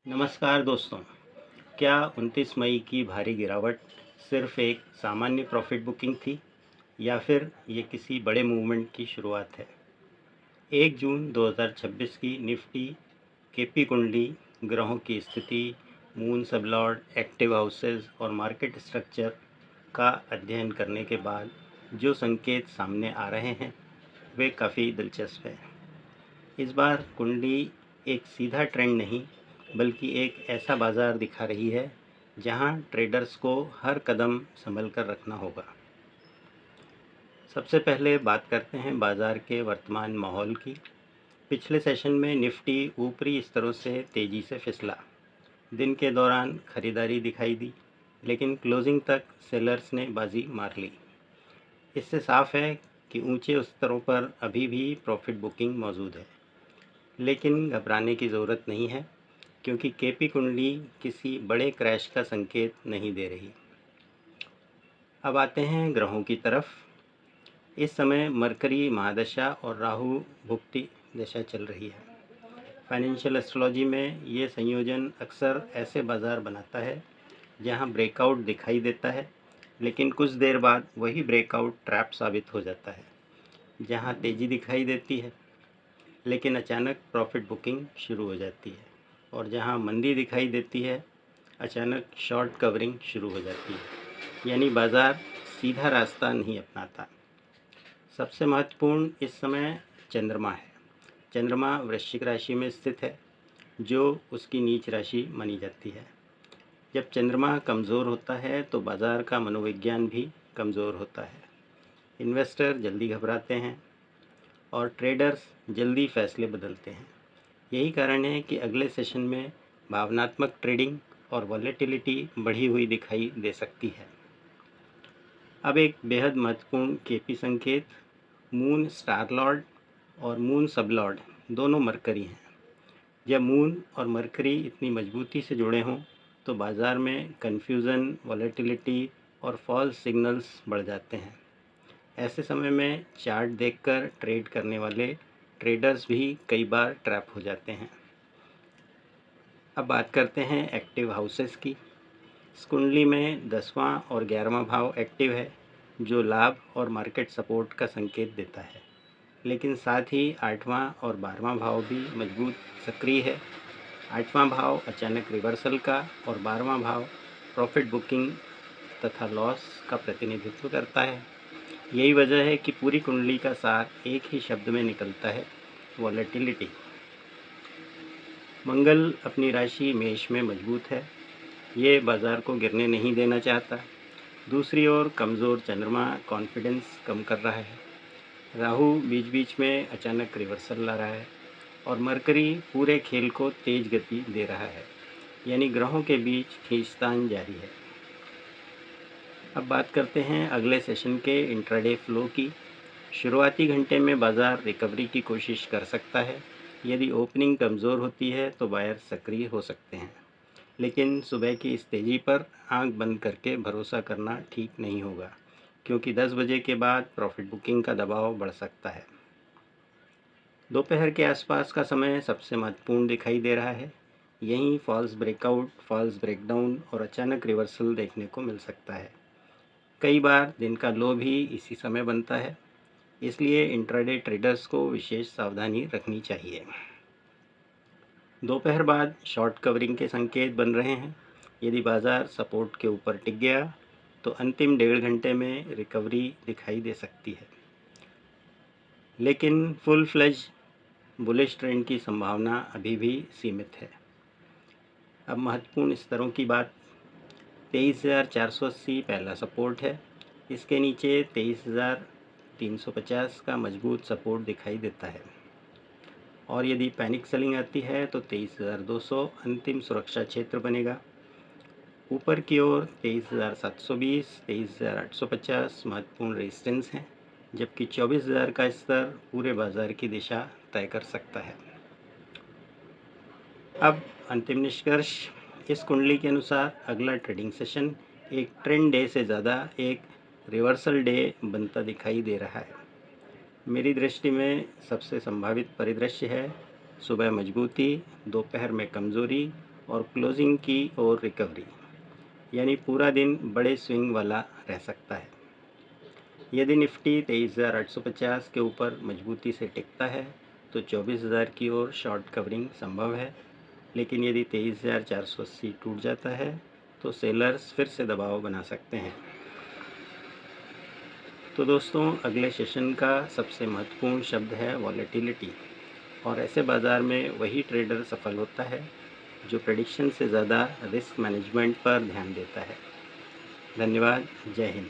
नमस्कार दोस्तों। क्या 29 मई की भारी गिरावट सिर्फ एक सामान्य प्रॉफिट बुकिंग थी या फिर ये किसी बड़े मूवमेंट की शुरुआत है? 1 जून 2026 की निफ्टी केपी कुंडली, ग्रहों की स्थिति, मून सबलॉर्ड, एक्टिव हाउसेस और मार्केट स्ट्रक्चर का अध्ययन करने के बाद जो संकेत सामने आ रहे हैं वे काफ़ी दिलचस्प हैं। इस बार कुंडली एक सीधा ट्रेंड नहीं बल्कि एक ऐसा बाज़ार दिखा रही है जहां ट्रेडर्स को हर कदम संभल कर रखना होगा। सबसे पहले बात करते हैं बाज़ार के वर्तमान माहौल की। पिछले सेशन में निफ्टी ऊपरी स्तरों से तेज़ी से फिसला। दिन के दौरान खरीदारी दिखाई दी, लेकिन क्लोजिंग तक सेलर्स ने बाजी मार ली। इससे साफ है कि ऊंचे स्तरों पर अभी भी प्रॉफिट बुकिंग मौजूद है, लेकिन घबराने की ज़रूरत नहीं है क्योंकि केपी कुंडली किसी बड़े क्रैश का संकेत नहीं दे रही। अब आते हैं ग्रहों की तरफ। इस समय मरकरी महादशा और राहु भुक्ति दशा चल रही है। फाइनेंशियल एस्ट्रोलॉजी में ये संयोजन अक्सर ऐसे बाज़ार बनाता है जहां ब्रेकआउट दिखाई देता है, लेकिन कुछ देर बाद वही ब्रेकआउट ट्रैप साबित हो जाता है। जहां तेज़ी दिखाई देती है लेकिन अचानक प्रॉफिट बुकिंग शुरू हो जाती है, और जहां मंदी दिखाई देती है अचानक शॉर्ट कवरिंग शुरू हो जाती है। यानी बाज़ार सीधा रास्ता नहीं अपनाता। सबसे महत्वपूर्ण इस समय चंद्रमा है। चंद्रमा वृश्चिक राशि में स्थित है, जो उसकी नीच राशि मानी जाती है। जब चंद्रमा कमज़ोर होता है तो बाज़ार का मनोविज्ञान भी कमज़ोर होता है। इन्वेस्टर जल्दी घबराते हैं और ट्रेडर्स जल्दी फैसले बदलते हैं। यही कारण है कि अगले सेशन में भावनात्मक ट्रेडिंग और वॉलेटिलिटी बढ़ी हुई दिखाई दे सकती है। अब एक बेहद महत्वपूर्ण केपी संकेत, मून स्टार लॉर्ड और मून सबलॉर्ड दोनों मरकरी हैं। जब मून और मरकरी इतनी मजबूती से जुड़े हों तो बाज़ार में कन्फ्यूज़न, वॉलेटिलिटी और फॉल्स सिग्नल्स बढ़ जाते हैं। ऐसे समय में चार्ट देखकर ट्रेड करने वाले ट्रेडर्स भी कई बार ट्रैप हो जाते हैं। अब बात करते हैं एक्टिव हाउसेस की। इस कुंडली में 10वां और 11वां भाव एक्टिव है, जो लाभ और मार्केट सपोर्ट का संकेत देता है, लेकिन साथ ही 8वां और 12वां भाव भी मजबूत सक्रिय है। 8वां भाव अचानक रिवर्सल का और 12वां भाव प्रॉफिट बुकिंग तथा लॉस का प्रतिनिधित्व करता है। यही वजह है कि पूरी कुंडली का सार एक ही शब्द में निकलता है, वॉलेटिलिटी। मंगल अपनी राशि मेष में मजबूत है, ये बाज़ार को गिरने नहीं देना चाहता। दूसरी ओर कमज़ोर चंद्रमा कॉन्फिडेंस कम कर रहा है। राहु बीच बीच में अचानक रिवर्सल ला रहा है और मरकरी पूरे खेल को तेज गति दे रहा है। यानी ग्रहों के बीच खींचतान जारी है। अब बात करते हैं अगले सेशन के इंट्राडे फ्लो की। शुरुआती घंटे में बाज़ार रिकवरी की कोशिश कर सकता है। यदि ओपनिंग कमज़ोर होती है तो बायर सक्रिय हो सकते हैं, लेकिन सुबह की इस तेज़ी पर आंख बंद करके भरोसा करना ठीक नहीं होगा, क्योंकि 10 बजे के बाद प्रॉफिट बुकिंग का दबाव बढ़ सकता है। दोपहर के आसपास का समय सबसे महत्वपूर्ण दिखाई दे रहा है। यहीं फॉल्स ब्रेकआउट, फॉल्स ब्रेकडाउन और अचानक रिवर्सल देखने को मिल सकता है। कई बार दिन का लो भी इसी समय बनता है, इसलिए इंट्राडे ट्रेडर्स को विशेष सावधानी रखनी चाहिए। दोपहर बाद शॉर्ट कवरिंग के संकेत बन रहे हैं। यदि बाज़ार सपोर्ट के ऊपर टिक गया तो अंतिम 1.5 घंटे में रिकवरी दिखाई दे सकती है, लेकिन फुल फ्लेज बुलिश ट्रेंड की संभावना अभी भी सीमित है। अब महत्वपूर्ण स्तरों की बात। 23,480 पहला सपोर्ट है। इसके नीचे 23,350 का मजबूत सपोर्ट दिखाई देता है, और यदि पैनिक सेलिंग आती है तो 23,200 अंतिम सुरक्षा क्षेत्र बनेगा। ऊपर की ओर 23,720, 23,850 महत्वपूर्ण रेजिस्टेंस हैं, जबकि 24,000 का स्तर पूरे बाजार की दिशा तय कर सकता है। अब अंतिम निष्कर्ष। इस कुंडली के अनुसार अगला ट्रेडिंग सेशन एक ट्रेंड डे से ज़्यादा एक रिवर्सल डे बनता दिखाई दे रहा है। मेरी दृष्टि में सबसे संभावित परिदृश्य है सुबह मजबूती, दोपहर में कमज़ोरी और क्लोजिंग की और रिकवरी, यानी पूरा दिन बड़े स्विंग वाला रह सकता है। यदि निफ्टी 23,850 के ऊपर मजबूती से टिकता है तो 24,000 की ओर शॉर्ट कवरिंग संभव है, लेकिन यदि 23,480 टूट जाता है तो सेलर्स फिर से दबाव बना सकते हैं। तो दोस्तों, अगले सेशन का सबसे महत्वपूर्ण शब्द है वॉलेटिलिटी, और ऐसे बाज़ार में वही ट्रेडर सफल होता है जो प्रेडिक्शन से ज़्यादा रिस्क मैनेजमेंट पर ध्यान देता है। धन्यवाद। जय हिंद।